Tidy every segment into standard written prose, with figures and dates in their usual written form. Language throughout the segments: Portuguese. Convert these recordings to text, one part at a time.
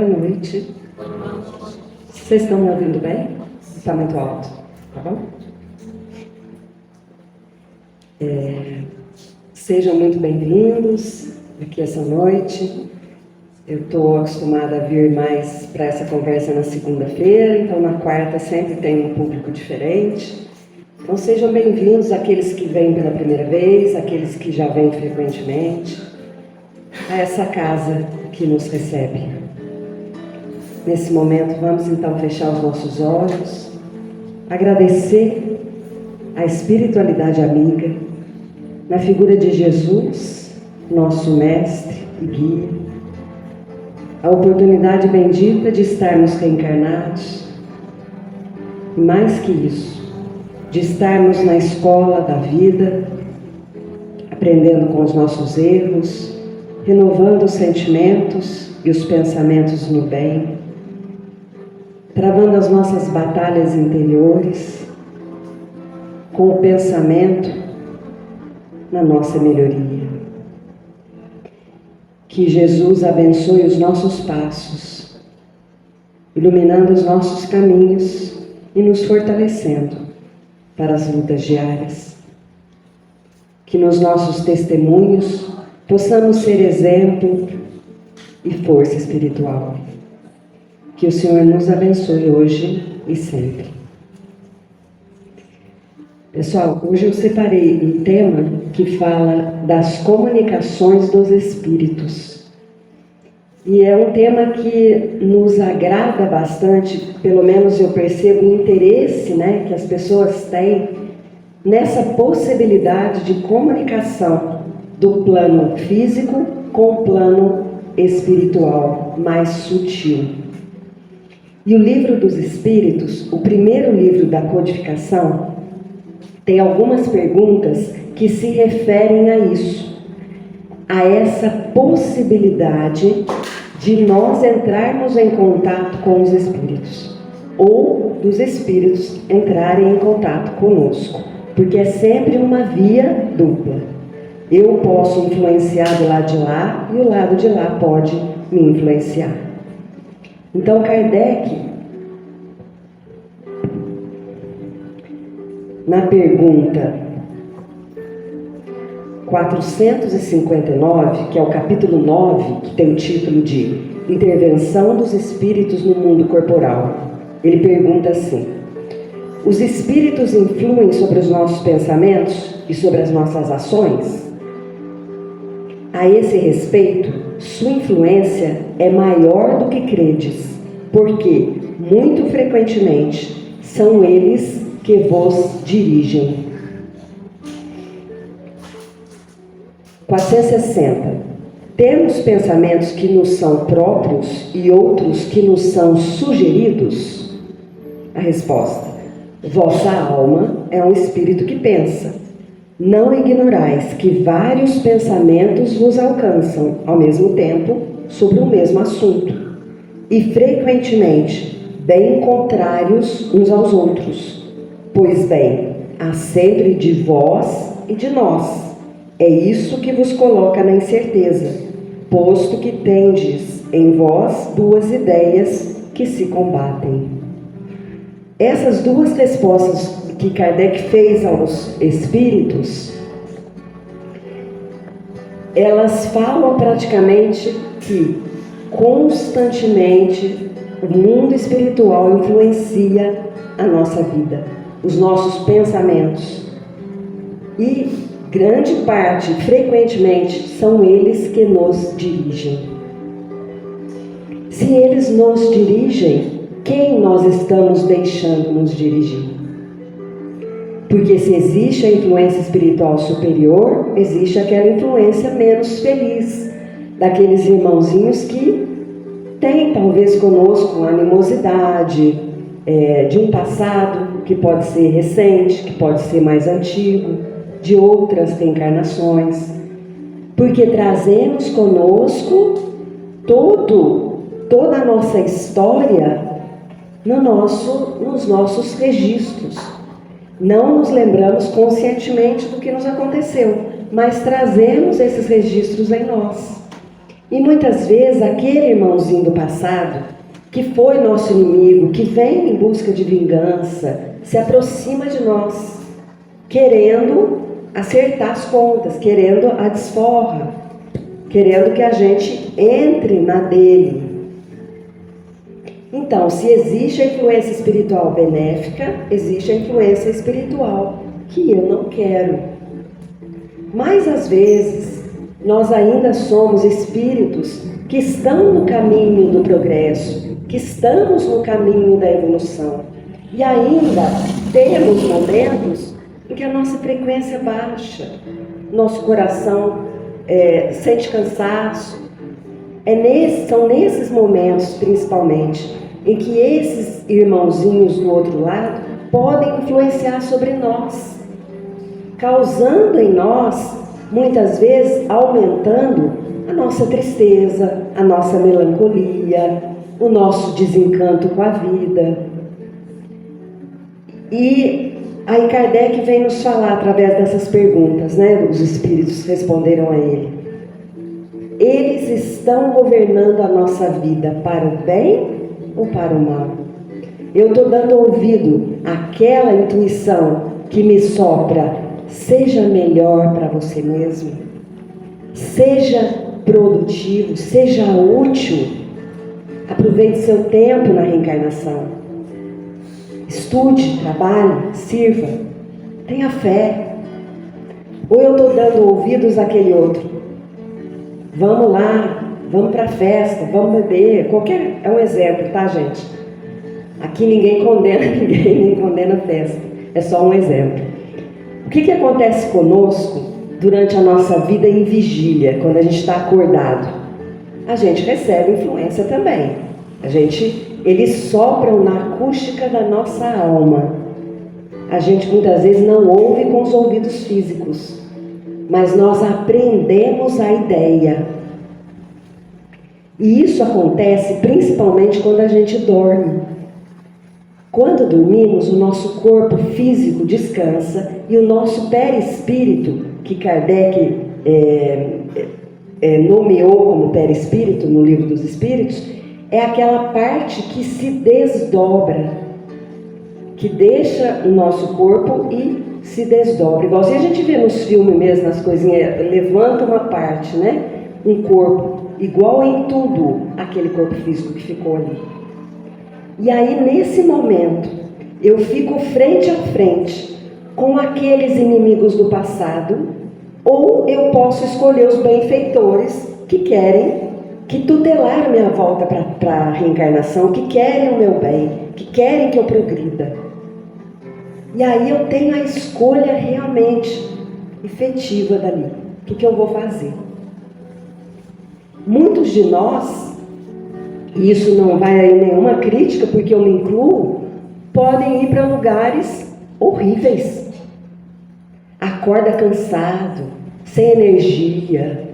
noite. Vocês estão me ouvindo bem? Está muito alto, tá bom? Sejam muito bem-vindos aqui essa noite. Eu estou acostumada a vir mais para essa conversa na segunda-feira, então na quarta sempre tem um público diferente. Então sejam bem-vindos aqueles que vêm pela primeira vez, aqueles que já vêm frequentemente, a essa casa que nos recebe. Nesse momento, vamos então fechar os nossos olhos, agradecer a espiritualidade amiga, na figura de Jesus, nosso mestre e guia, a oportunidade bendita de estarmos reencarnados, e mais que isso, de estarmos na escola da vida, aprendendo com os nossos erros, renovando os sentimentos e os pensamentos no bem, travando as nossas batalhas interiores, com o pensamento na nossa melhoria. Que Jesus abençoe os nossos passos, iluminando os nossos caminhos e nos fortalecendo para as lutas diárias. Que nos nossos testemunhos possamos ser exemplo e força espiritual. Que o Senhor nos abençoe hoje e sempre. Pessoal, hoje eu separei um tema que fala das comunicações dos espíritos. E é um tema que nos agrada bastante, pelo menos eu percebo o interesse, que as pessoas têm nessa possibilidade de comunicação do plano físico com o plano espiritual mais sutil. E o Livro dos Espíritos, o primeiro livro da codificação, tem algumas perguntas que se referem a isso, a essa possibilidade de nós entrarmos em contato com os espíritos, ou dos espíritos entrarem em contato conosco, porque é sempre uma via dupla. Eu posso influenciar do lado de lá e o lado de lá pode me influenciar. Então Kardec, na pergunta 459, que é o capítulo 9, que tem o título de Intervenção dos Espíritos no Mundo Corporal, ele pergunta assim: os espíritos influem sobre os nossos pensamentos e sobre as nossas ações? A esse respeito, sua influência é maior do que credes, porque, muito frequentemente, são eles que vos dirigem. 460. Temos pensamentos que nos são próprios e outros que nos são sugeridos? A resposta: vossa alma é um espírito que pensa. Não ignorais que vários pensamentos vos alcançam, ao mesmo tempo, sobre o mesmo assunto, e frequentemente bem contrários uns aos outros. Pois bem, há sempre de vós e de nós. É isso que vos coloca na incerteza, posto que tendes em vós duas ideias que se combatem. Essas duas respostas que Kardec fez aos espíritos, elas falam praticamente que constantemente o mundo espiritual influencia a nossa vida, os nossos pensamentos, e grande parte, frequentemente, são eles que nos dirigem. Se eles nos dirigem, quem nós estamos deixando nos dirigir? Porque se existe a influência espiritual superior, existe aquela influência menos feliz, daqueles irmãozinhos que têm talvez conosco animosidade, de um passado que pode ser recente, que pode ser mais antigo, de outras reencarnações, porque trazemos conosco toda a nossa história nos nossos registros. Não nos lembramos conscientemente do que nos aconteceu, mas trazemos esses registros em nós. E muitas vezes aquele irmãozinho do passado, que foi nosso inimigo, que vem em busca de vingança, se aproxima de nós, querendo acertar as contas, querendo a desforra, querendo que a gente entre na dele. Então, se existe a influência espiritual benéfica, existe a influência espiritual que eu não quero. Mas às vezes, nós ainda somos espíritos que estão no caminho do progresso, que estamos no caminho da evolução. E ainda temos momentos em que a nossa frequência baixa, nosso coração sente cansaço. São nesses momentos, principalmente, em que esses irmãozinhos do outro lado podem influenciar sobre nós, causando em nós, muitas vezes, aumentando a nossa tristeza, a nossa melancolia, o nosso desencanto com a vida. E aí Kardec vem nos falar através dessas perguntas, né? Os espíritos responderam a ele. Eles estão governando a nossa vida para o bem ou para o mal? Eu estou dando ouvido àquela intuição que me sopra: seja melhor para você mesmo, seja produtivo, seja útil, aproveite seu tempo na reencarnação, estude, trabalhe, sirva, tenha fé. Ou eu estou dando ouvidos àquele outro: vamos lá, vamos para a festa, vamos beber, é um exemplo, tá, gente? Aqui ninguém condena ninguém, nem condena festa, é só um exemplo. O que acontece conosco durante a nossa vida em vigília, quando a gente está acordado? A gente recebe influência também. Eles sopram na acústica da nossa alma. A gente muitas vezes não ouve com os ouvidos físicos, mas nós aprendemos a ideia. E isso acontece principalmente quando a gente dorme. Quando dormimos, o nosso corpo físico descansa e o nosso perispírito, que Kardec nomeou como perispírito no Livro dos Espíritos, é aquela parte que se desdobra, que deixa o nosso corpo e se desdobra. Igualzinho a gente vê nos filmes mesmo, nas coisinhas, levanta uma parte, né? Um corpo, igual em tudo aquele corpo físico que ficou ali. E aí, nesse momento, eu fico frente a frente com aqueles inimigos do passado, ou eu posso escolher os benfeitores que querem tutelar a minha volta para a reencarnação, que querem o meu bem, que querem que eu progrida. E aí eu tenho a escolha realmente efetiva dali. O que eu vou fazer? Muitos de nós, e isso não vai aí nenhuma crítica, porque eu me incluo, podem ir para lugares horríveis. Acorda cansado, sem energia,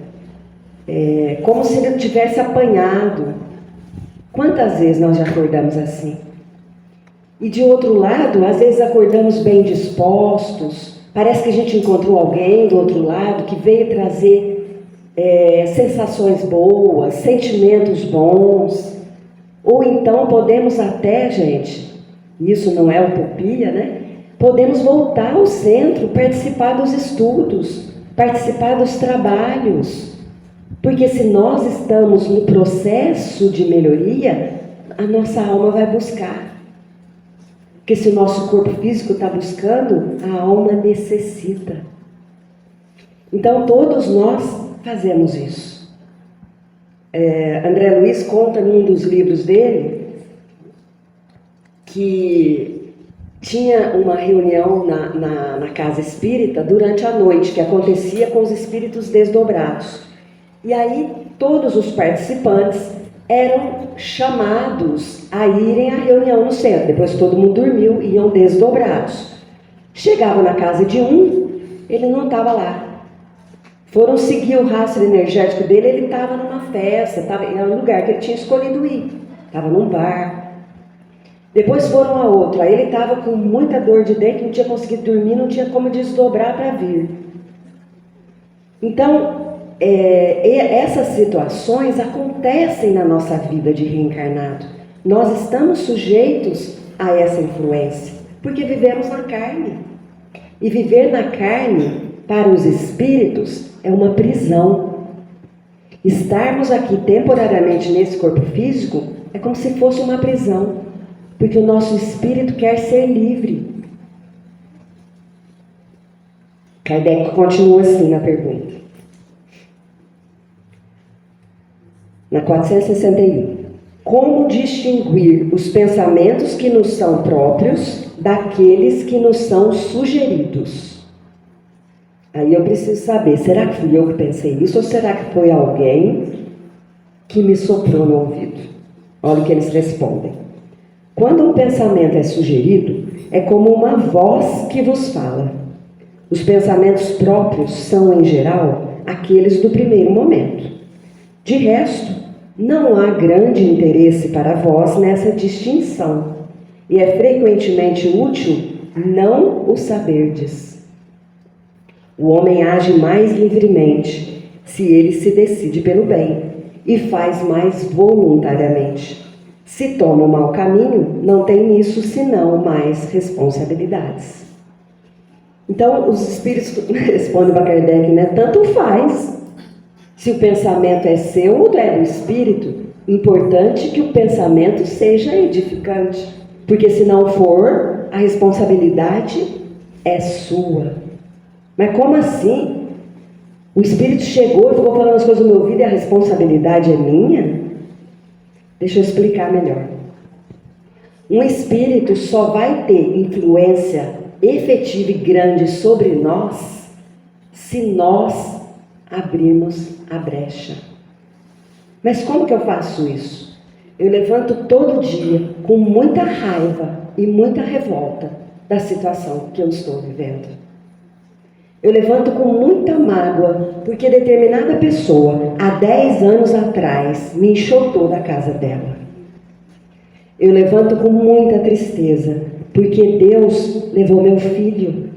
como se ele tivesse apanhado. Quantas vezes nós já acordamos assim? E de outro lado, às vezes acordamos bem dispostos, parece que a gente encontrou alguém do outro lado que veio trazer sensações boas, sentimentos bons. Ou então podemos até, gente, isso não é utopia, né? Podemos voltar ao centro, participar dos estudos, participar dos trabalhos. Porque se nós estamos no processo de melhoria, a nossa alma vai buscar. Porque se o nosso corpo físico está buscando, a alma necessita. Então todos nós fazemos isso. André Luiz conta num dos livros dele que tinha uma reunião na casa espírita durante a noite, que acontecia com os espíritos desdobrados. E aí todos os participantes eram chamados a irem à reunião no centro. Depois que todo mundo dormiu, iam desdobrados. Chegava na casa de um, ele não estava lá. Foram seguir o rastro energético dele, ele estava numa festa, era um lugar que ele tinha escolhido ir. Estava num bar. Depois foram a outro, aí ele estava com muita dor de dente, não tinha conseguido dormir, não tinha como desdobrar para vir. Então, essas situações acontecem na nossa vida de reencarnado. Nós estamos sujeitos a essa influência, porque vivemos na carne. E viver na carne, para os espíritos, é uma prisão. Estarmos aqui temporariamente nesse corpo físico é como se fosse uma prisão, porque o nosso espírito quer ser livre. Kardec continua assim na pergunta. Na 461. Como distinguir os pensamentos que nos são próprios daqueles que nos são sugeridos? Aí eu preciso saber, será que fui eu que pensei isso ou será que foi alguém que me soprou no ouvido? Olha o que eles respondem. Quando um pensamento é sugerido, é como uma voz que vos fala. Os pensamentos próprios são, em geral, aqueles do primeiro momento. De resto, não há grande interesse para vós nessa distinção, e é frequentemente útil não o saberdes. O homem age mais livremente se ele se decide pelo bem e faz mais voluntariamente. Se toma o mau caminho, não tem nisso senão mais responsabilidades. Então, os espíritos respondem para Kardec, né? Tanto faz. Se o pensamento é seu ou é do espírito, importante que o pensamento seja edificante. Porque se não for, a responsabilidade é sua. Mas como assim? O espírito chegou e ficou falando as coisas no meu ouvido e a responsabilidade é minha? Deixa eu explicar melhor. Um espírito só vai ter influência efetiva e grande sobre nós se nós abrirmos a brecha. Mas como que eu faço isso? Eu levanto todo dia com muita raiva e muita revolta da situação que eu estou vivendo. Eu levanto com muita mágoa porque determinada pessoa, há 10 anos atrás, me enxotou da casa dela. Eu levanto com muita tristeza porque Deus levou meu filho.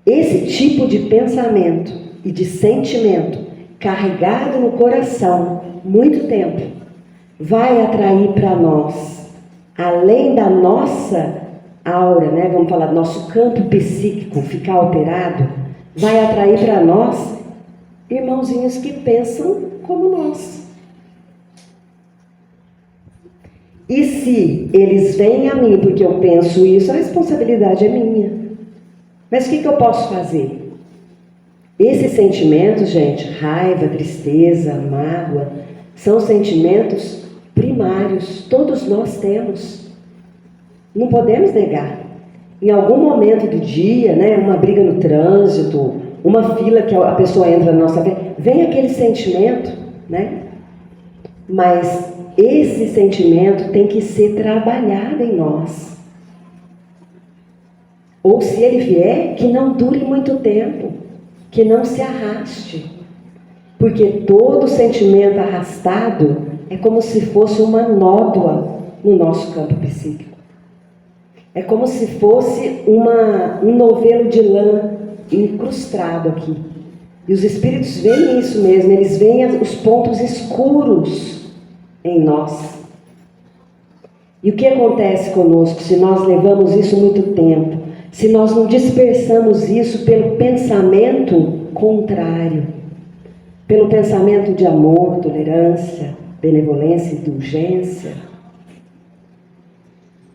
Esse tipo de pensamento e de sentimento carregado no coração muito tempo vai atrair para nós, além da nossa aura, né, vamos falar do nosso campo psíquico ficar alterado, vai atrair para nós irmãozinhos que pensam como nós. E se eles vêm a mim porque eu penso isso, a responsabilidade é minha. Mas o que eu posso fazer? Esses sentimentos, gente, raiva, tristeza, mágoa, são sentimentos primários, todos nós temos. Não podemos negar. Em algum momento do dia, né, uma briga no trânsito, uma fila que a pessoa entra na nossa vida, vem aquele sentimento, né? Mas esse sentimento tem que ser trabalhado em nós. Ou se ele vier, que não dure muito tempo, que não se arraste. Porque todo sentimento arrastado é como se fosse uma nódoa no nosso campo psíquico. É como se fosse um novelo de lã incrustado aqui. E os espíritos veem isso mesmo, eles veem os pontos escuros em nós. E o que acontece conosco se nós levamos isso muito tempo? Se nós não dispersamos isso pelo pensamento contrário, pelo pensamento de amor, tolerância, benevolência, indulgência,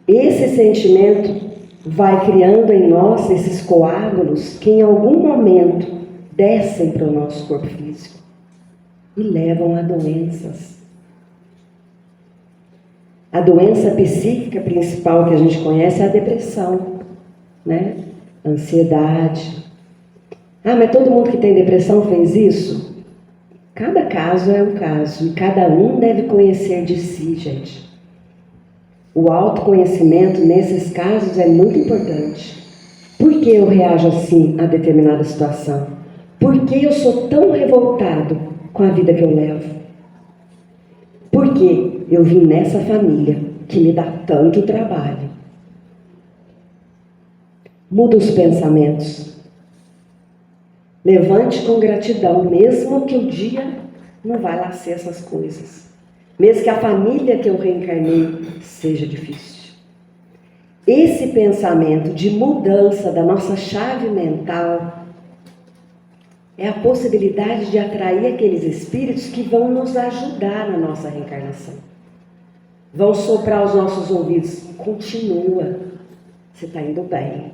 esse sentimento vai criando em nós esses coágulos que em algum momento descem para o nosso corpo físico e levam a doenças. A doença psíquica principal que a gente conhece é a depressão, né? Ansiedade. Ah, mas todo mundo que tem depressão fez isso? Cada caso é um caso e cada um deve conhecer de si, gente. O autoconhecimento nesses casos é muito importante. Por que eu reajo assim a determinada situação? Por que eu sou tão revoltado com a vida que eu levo? Por que eu vim nessa família que me dá tanto trabalho? Muda os pensamentos. Levante com gratidão, mesmo que o dia não vai lá ser essas coisas. Mesmo que a família que eu reencarnei seja difícil. Esse pensamento de mudança da nossa chave mental é a possibilidade de atrair aqueles espíritos que vão nos ajudar na nossa reencarnação. Vão soprar os nossos ouvidos. Continua. Você está indo bem.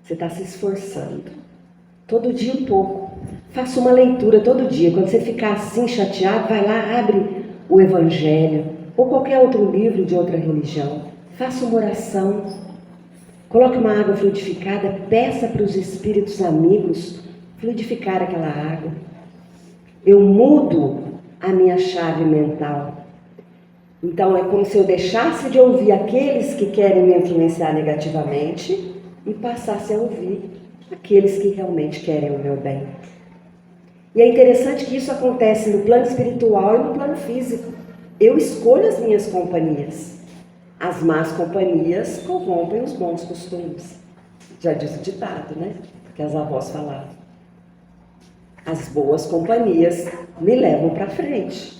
Você está se esforçando. Todo dia um pouco. Faça uma leitura todo dia. Quando você ficar assim chateado, vai lá, abre o Evangelho ou qualquer outro livro de outra religião. Faça uma oração. Coloque uma água fluidificada. Peça para os espíritos amigos fluidificar aquela água. Eu mudo a minha chave mental. Então é como se eu deixasse de ouvir aqueles que querem me influenciar negativamente e passasse a ouvir aqueles que realmente querem o meu bem. E é interessante que isso acontece no plano espiritual e no plano físico. Eu escolho as minhas companhias. As más companhias corrompem os bons costumes. Já diz o ditado, né? Que as avós falavam. As boas companhias me levam para frente.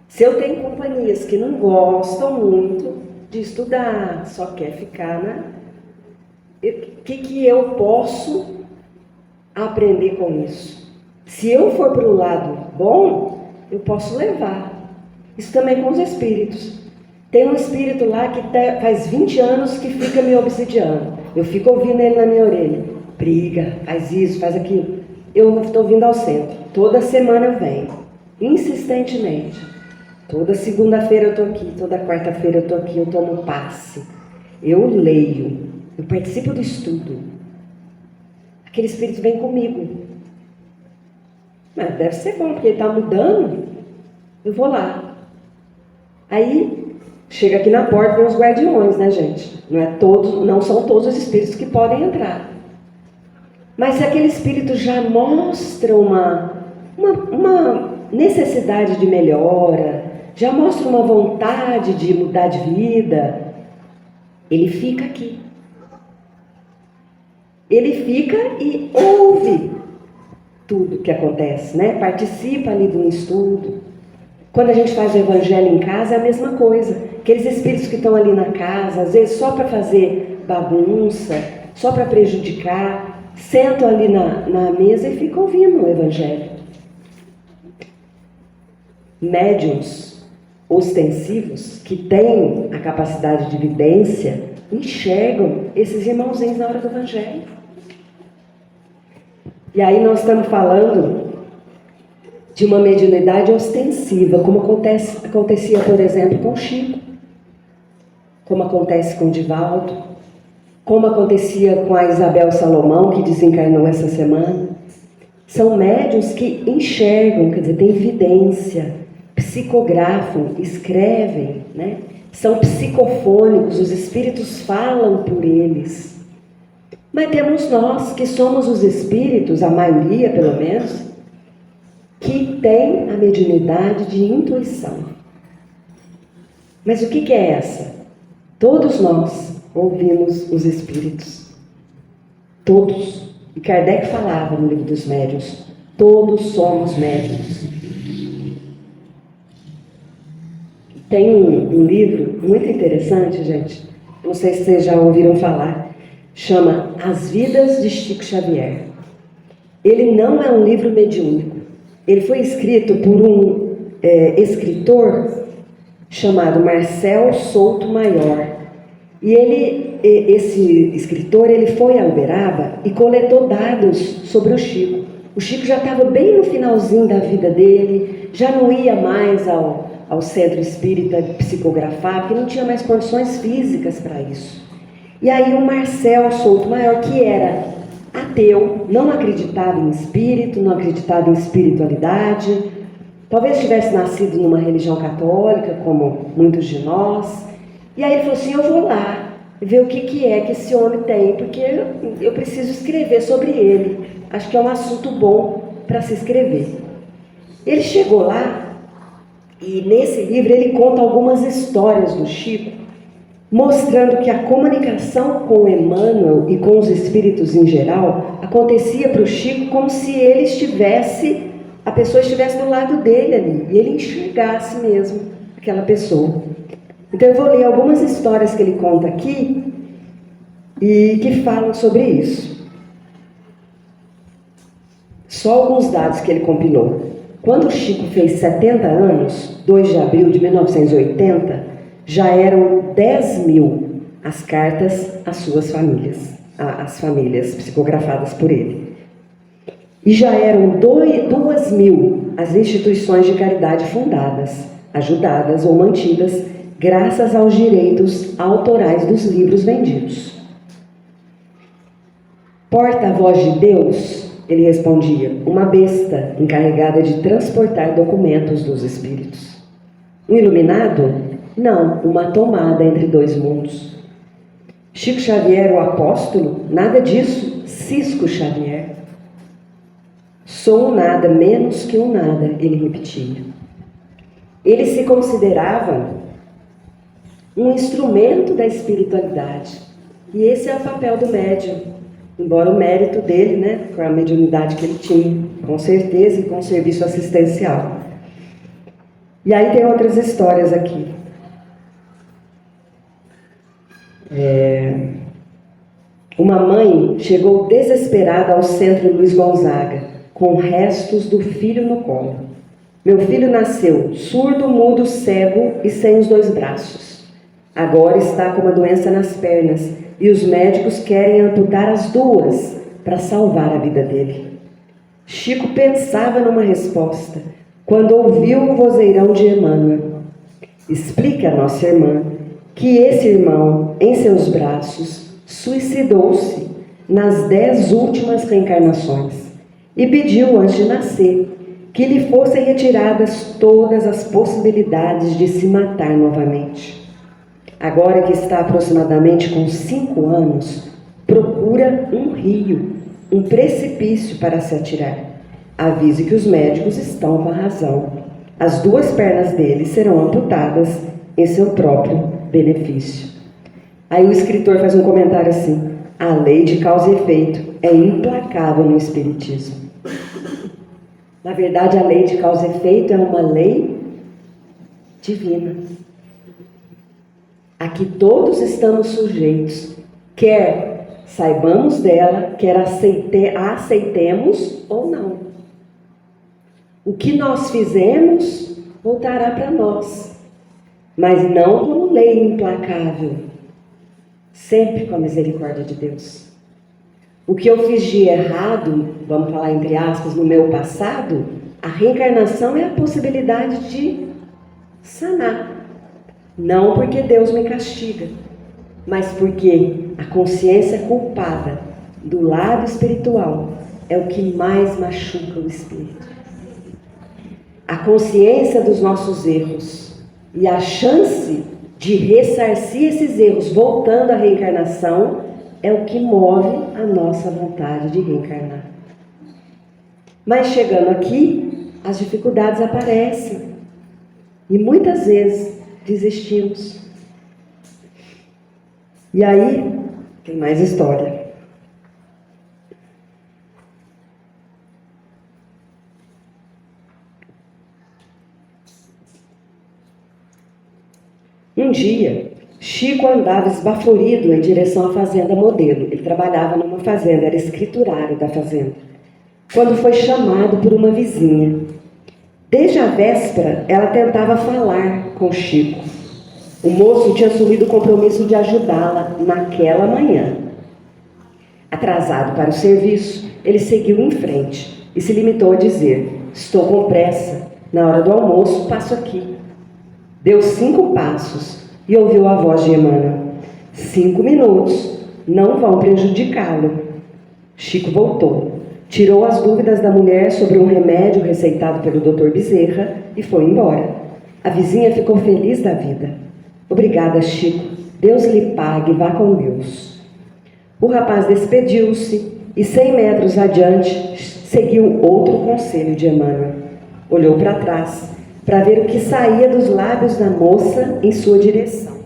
Se eu tenho companhias que não gostam muito de estudar, só quer ficar na... O que eu posso aprender com isso? Se eu for para o lado bom, eu posso levar. Isso também com os espíritos. Tem um espírito lá que faz 20 anos que fica me obsidiando. Eu fico ouvindo ele na minha orelha. Briga, faz isso, faz aquilo. Eu estou vindo ao centro. Toda semana eu venho. Insistentemente. Toda segunda-feira eu estou aqui. Toda quarta-feira eu estou aqui. Eu tomo passe. Eu leio. Eu participo do estudo. Aquele espírito vem comigo. Mas deve ser bom, porque ele está mudando. Eu vou lá. Aí, chega aqui na porta com os guardiões, né, gente? Não são todos os espíritos que podem entrar. Mas se aquele espírito já mostra uma necessidade de melhora, já mostra uma vontade de mudar de vida, ele fica aqui. Ele fica e ouve tudo que acontece, né? Participa ali de um estudo. Quando a gente faz o evangelho em casa é a mesma coisa. Aqueles espíritos que estão ali na casa, às vezes só para fazer bagunça, só para prejudicar, sentam ali na mesa e ficam ouvindo o evangelho. Médiuns ostensivos que têm a capacidade de vidência enxergam esses irmãozinhos na hora do evangelho. E aí nós estamos falando de uma mediunidade ostensiva, como acontecia, por exemplo, com o Chico, como acontece com o Divaldo, como acontecia com a Isabel Salomão, que desencarnou essa semana. São médiuns que enxergam, quer dizer, têm evidência, psicografam, escrevem, né? São psicofônicos, os espíritos falam por eles. Mas temos nós, que somos os espíritos, a maioria pelo menos, que tem a mediunidade de intuição. Mas o que é essa? Todos nós ouvimos os espíritos. Todos. E Kardec falava no Livro dos Médiuns, todos somos médiuns. Tem um livro muito interessante, gente, não sei se vocês já ouviram falar, chama As Vidas de Chico Xavier. Ele não é um livro mediúnico. Ele foi escrito por um escritor chamado Marcel Souto Maior. E esse escritor, ele foi a Uberaba e coletou dados sobre o Chico. O Chico já estava bem no finalzinho da vida dele, já não ia mais ao centro espírita psicografar, porque não tinha mais condições físicas para isso. E aí o Marcel Souto Maior, que era ateu, não acreditava em espírito, não acreditava em espiritualidade, talvez tivesse nascido numa religião católica, como muitos de nós. E aí ele falou assim, eu vou lá ver o que é que esse homem tem, porque eu preciso escrever sobre ele. Acho que é um assunto bom para se escrever. Ele chegou lá e nesse livro ele conta algumas histórias do Chico, mostrando que a comunicação com Emmanuel e com os espíritos em geral, acontecia para o Chico como se ele estivesse, a pessoa estivesse do lado dele ali, e ele enxergasse mesmo aquela pessoa. Então eu vou ler algumas histórias que ele conta aqui e que falam sobre isso. Só alguns dados que ele compilou. Quando o Chico fez 70 anos, 2 de abril de 1980, já eram 10 mil as cartas às suas famílias, às famílias psicografadas por ele. E já eram 2 mil as instituições de caridade fundadas, ajudadas ou mantidas graças aos direitos autorais dos livros vendidos. Porta-voz de Deus, ele respondia, uma besta encarregada de transportar documentos dos espíritos. Um iluminado? Não, uma tomada entre 2 mundos. Chico Xavier, o apóstolo? Nada disso, Cisco Xavier. Sou um nada, menos que um nada, ele repetia. Ele se considerava um instrumento da espiritualidade. E esse é o papel do médium. Embora o mérito dele, né, com a mediunidade que ele tinha, com certeza, e com o serviço assistencial. E aí tem outras histórias aqui. Uma mãe chegou desesperada ao centro Luiz Gonzaga, com restos do filho no colo. Meu filho nasceu surdo, mudo, cego e sem os 2 braços. Agora está com uma doença nas pernas e os médicos querem amputar as 2 para salvar a vida dele. Chico pensava numa resposta quando ouviu o vozeirão de Emmanuel. Explique a nossa irmã que esse irmão, em seus braços, suicidou-se nas 10 últimas reencarnações e pediu antes de nascer que lhe fossem retiradas todas as possibilidades de se matar novamente. Agora que está aproximadamente com 5 anos, procura um rio, um precipício para se atirar. Avise que os médicos estão com a razão. As 2 pernas dele serão amputadas em seu próprio benefício. Aí o escritor faz um comentário assim: a lei de causa e efeito é implacável no Espiritismo. Na verdade, a lei de causa e efeito é uma lei divina, a que todos estamos sujeitos, quer saibamos dela, quer a aceitemos ou não. O que nós fizemos voltará para nós, mas não como lei implacável, sempre com a misericórdia de Deus. O que eu fiz de errado, vamos falar entre aspas, no meu passado, a reencarnação é a possibilidade de sanar. Não porque Deus me castiga, mas porque a consciência culpada do lado espiritual é o que mais machuca o espírito. A consciência dos nossos erros e a chance de ressarcir esses erros voltando à reencarnação é o que move a nossa vontade de reencarnar. Mas chegando aqui, as dificuldades aparecem e muitas vezes desistimos. E aí, tem mais história. Um dia, Chico andava esbaforido em direção à fazenda Modelo. Ele trabalhava numa fazenda, era escriturário da fazenda, quando foi chamado por uma vizinha. Desde a véspera, ela tentava falar com Chico. O moço tinha assumido o compromisso de ajudá-la naquela manhã. Atrasado para o serviço, ele seguiu em frente e se limitou a dizer: estou com pressa, na hora do almoço passo aqui. Deu 5 passos e ouviu a voz de Emmanuel: 5 minutos, não vão prejudicá-lo. Chico voltou, tirou as dúvidas da mulher sobre um remédio receitado pelo Dr. Bezerra e foi embora. A vizinha ficou feliz da vida. Obrigada, Chico. Deus lhe pague, vá com Deus. O rapaz despediu-se e 100 metros adiante seguiu outro conselho de Emmanuel. Olhou para trás para ver o que saía dos lábios da moça em sua direção.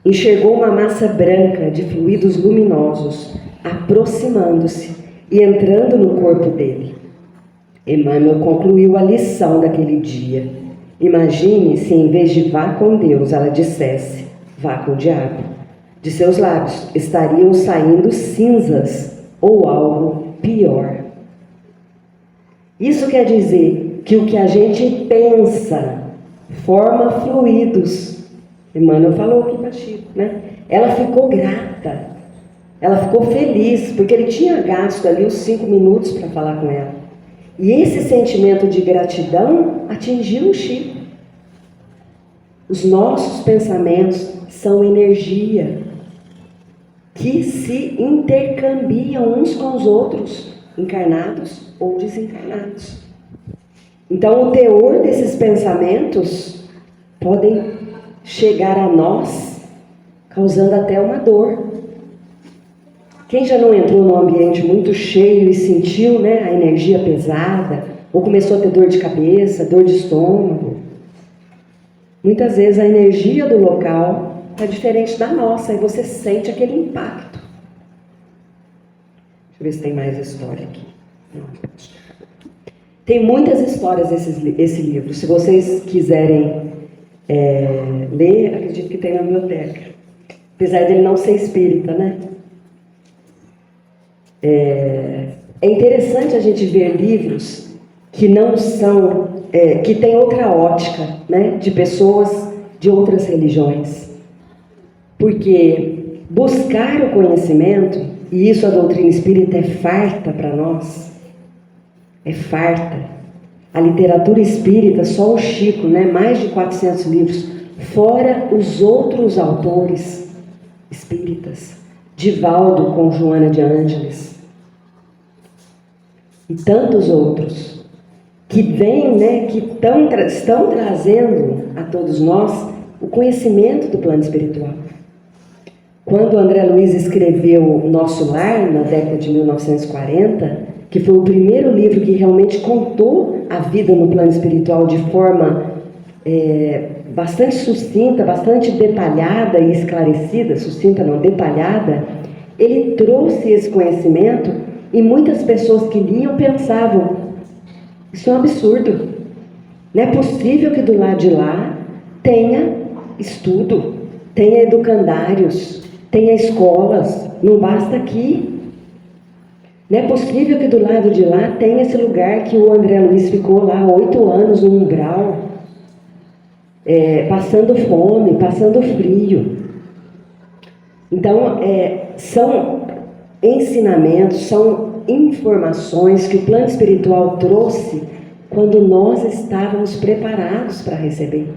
Enxergou uma massa branca de fluidos luminosos, aproximando-se e entrando no corpo dele. Emmanuel concluiu a lição daquele dia. Imagine se em vez de vá com Deus, ela dissesse, vá com o diabo. De seus lábios estariam saindo cinzas ou algo pior. Isso quer dizer que o que a gente pensa forma fluidos. Emmanuel falou aqui para Chico, né? Ela ficou grata, ela ficou feliz, porque ele tinha gasto ali os 5 minutos para falar com ela. E esse sentimento de gratidão atingiu o Chico. Os nossos pensamentos são energia que se intercambiam uns com os outros, encarnados ou desencarnados. Então, o teor desses pensamentos podem chegar a nós, causando até uma dor. Quem já não entrou num ambiente muito cheio e sentiu, né, a energia pesada, ou começou a ter dor de cabeça, dor de estômago? Muitas vezes a energia do local é diferente da nossa e você sente aquele impacto. Deixa eu ver se tem mais história aqui. Tem muitas histórias esse livro. Se vocês quiserem ler, acredito que tem na biblioteca. Apesar dele não ser espírita, né? É interessante a gente ver livros que não são, que tem outra ótica, né? De pessoas de outras religiões. Porque buscar o conhecimento, e isso a doutrina espírita é farta para nós, é farta. A literatura espírita, só o Chico, né? Mais de 400 livros, fora os outros autores espíritas, Divaldo com Joana de Ângeles, e tantos outros, que vêm, né? Que estão trazendo a todos nós o conhecimento do plano espiritual. Quando André Luiz escreveu Nosso Lar, na década de 1940, que foi o primeiro livro que realmente contou a vida no plano espiritual de forma bastante sucinta, bastante detalhada e esclarecida, sucinta não, detalhada, ele trouxe esse conhecimento e muitas pessoas que liam pensavam, isso é um absurdo, não é possível que do lado de lá tenha estudo, tenha educandários, tenha escolas, não basta aqui. Não é possível que do lado de lá tenha esse lugar que o André Luiz ficou lá 8 anos no umbral, passando fome, passando frio. Então, são ensinamentos, são informações que o plano espiritual trouxe quando nós estávamos preparados para receber.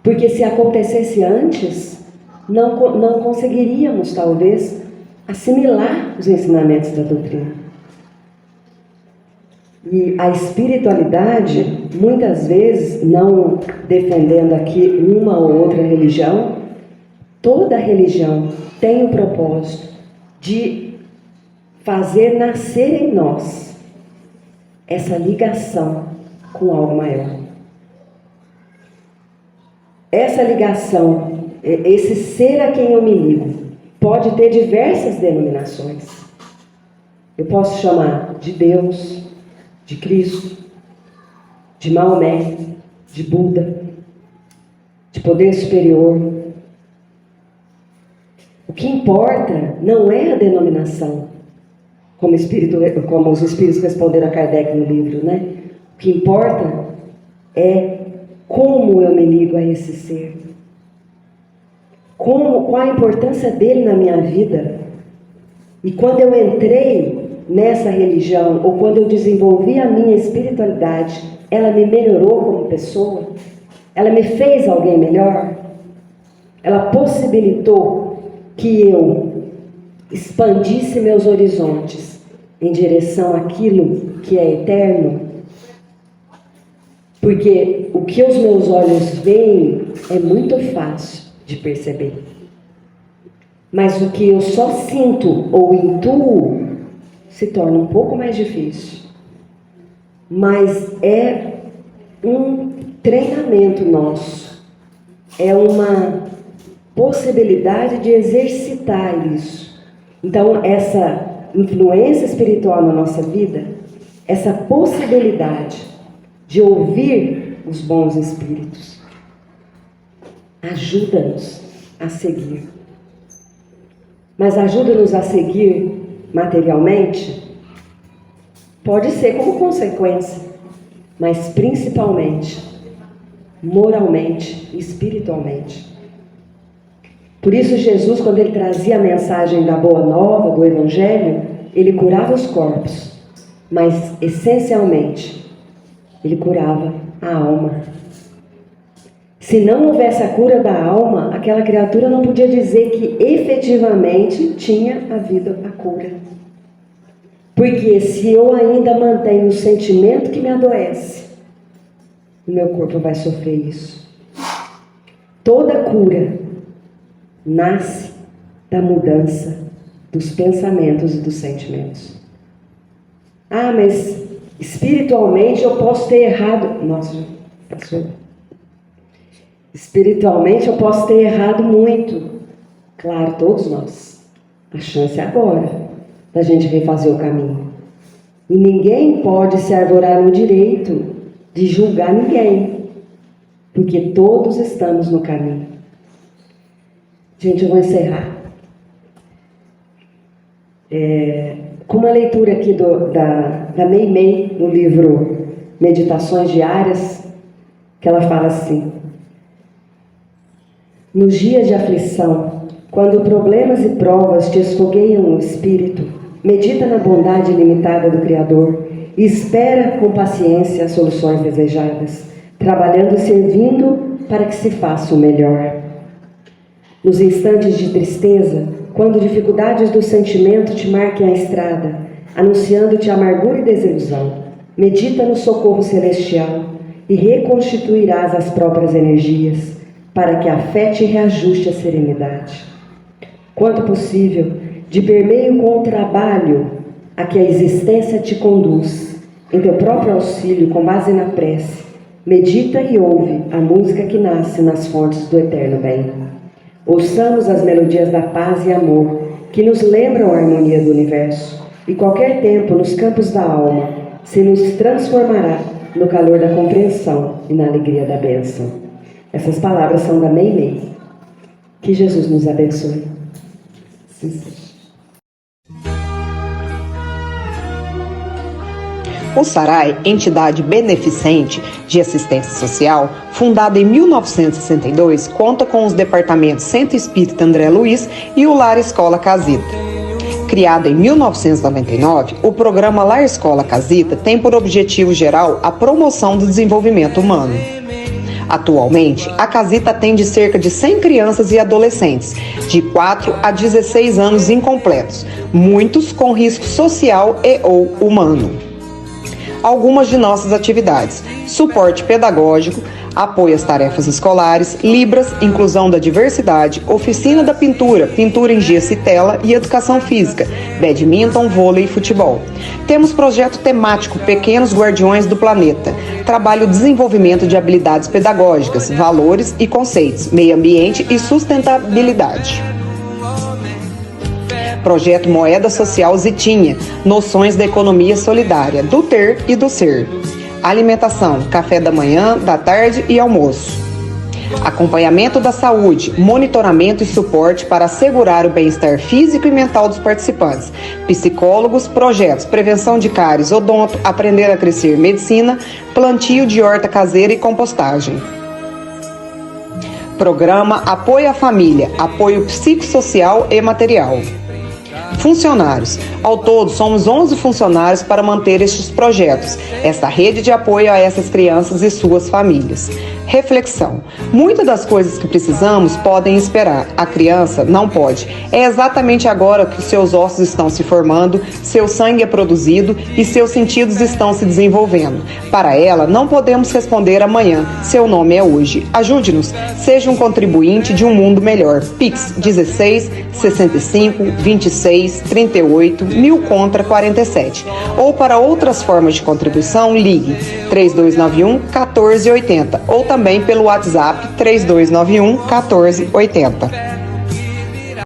Porque se acontecesse antes, não conseguiríamos, talvez, assimilar os ensinamentos da doutrina. E a espiritualidade, muitas vezes, não defendendo aqui uma ou outra religião, toda religião tem o propósito de fazer nascer em nós essa ligação com algo maior. Essa ligação, esse ser a quem eu me ligo, pode ter diversas denominações. Eu posso chamar de Deus, de Cristo, de Maomé, de Buda, de poder superior. O que importa não é a denominação, como os espíritos responderam a Kardec no livro, né? O que importa é como eu me ligo a esse ser. Qual a importância dele na minha vida? E quando eu entrei nessa religião, ou quando eu desenvolvi a minha espiritualidade, ela me melhorou como pessoa? Ela me fez alguém melhor? Ela possibilitou que eu expandisse meus horizontes em direção àquilo que é eterno? Porque o que os meus olhos veem é muito fácil de perceber. Mas o que eu só sinto ou intuo se torna um pouco mais difícil. Mas é um treinamento nosso. É uma possibilidade de exercitar isso. Então, essa influência espiritual na nossa vida, essa possibilidade de ouvir os bons espíritos, ajuda-nos a seguir. Mas ajuda-nos a seguir materialmente? Pode ser como consequência, mas principalmente moralmente e espiritualmente. Por isso Jesus, quando ele trazia a mensagem da Boa Nova, do Evangelho, ele curava os corpos, mas essencialmente ele curava a alma. Se não houvesse a cura da alma, aquela criatura não podia dizer que efetivamente tinha havido a cura. Porque se eu ainda mantenho o sentimento que me adoece, o meu corpo vai sofrer isso. Toda cura nasce da mudança dos pensamentos e dos sentimentos. Ah, mas espiritualmente eu posso ter errado. Nossa, passou. Espiritualmente eu posso ter errado muito. Claro, todos nós. A chance é agora da gente refazer o caminho. E ninguém pode se arvorar no direito de julgar ninguém, porque todos estamos no caminho. Gente, eu vou encerrar. Com uma leitura aqui da Mei Mei, no livro Meditações Diárias, que ela fala assim: nos dias de aflição, quando problemas e provas te esfogueiam o espírito, medita na bondade ilimitada do Criador e espera com paciência as soluções desejadas, trabalhando e servindo para que se faça o melhor. Nos instantes de tristeza, quando dificuldades do sentimento te marquem a estrada, anunciando-te amargura e desilusão, medita no socorro celestial e reconstituirás as próprias energias, para que a fé te reajuste a serenidade. Quanto possível, de permeio com o trabalho a que a existência te conduz, em teu próprio auxílio, com base na prece, medita e ouve a música que nasce nas fontes do eterno bem. Ouçamos as melodias da paz e amor, que nos lembram a harmonia do universo, e qualquer tempo nos campos da alma se nos transformará no calor da compreensão e na alegria da bênção. Essas palavras são da Mei Mei. Que Jesus nos abençoe. Sim, sim. O SARAI, entidade beneficente de assistência social, fundada em 1962, conta com os departamentos Centro Espírita André Luiz e o Lar Escola Casita. Criado em 1999, o programa Lar Escola Casita tem por objetivo geral a promoção do desenvolvimento humano. Atualmente, a Casita atende cerca de 100 crianças e adolescentes, de 4 a 16 anos incompletos, muitos com risco social e ou humano. Algumas de nossas atividades: suporte pedagógico, apoio às tarefas escolares, Libras, inclusão da diversidade, oficina da pintura, pintura em gesso e tela e educação física, badminton, vôlei e futebol. Temos projeto temático Pequenos Guardiões do Planeta, trabalho desenvolvimento de habilidades pedagógicas, valores e conceitos, meio ambiente e sustentabilidade. Projeto Moeda Social Zitinha, noções da economia solidária, do ter e do ser. Alimentação, café da manhã, da tarde e almoço. Acompanhamento da saúde, monitoramento e suporte para assegurar o bem-estar físico e mental dos participantes. Psicólogos, projetos, prevenção de cáries, odonto, aprender a crescer, medicina, plantio de horta caseira e compostagem. Programa Apoio à Família, apoio psicossocial e material. Funcionários. Ao todo, somos 11 funcionários para manter estes projetos, essa rede de apoio a essas crianças e suas famílias. Reflexão. Muitas das coisas que precisamos podem esperar. A criança não pode. É exatamente agora que seus ossos estão se formando, seu sangue é produzido e seus sentidos estão se desenvolvendo. Para ela, não podemos responder amanhã. Seu nome é hoje. Ajude-nos. Seja um contribuinte de um mundo melhor. Pix 16 65 26 38 1000 contra 47. Ou para outras formas de contribuição, ligue 3291 1480 ou também pelo WhatsApp 3291 1480.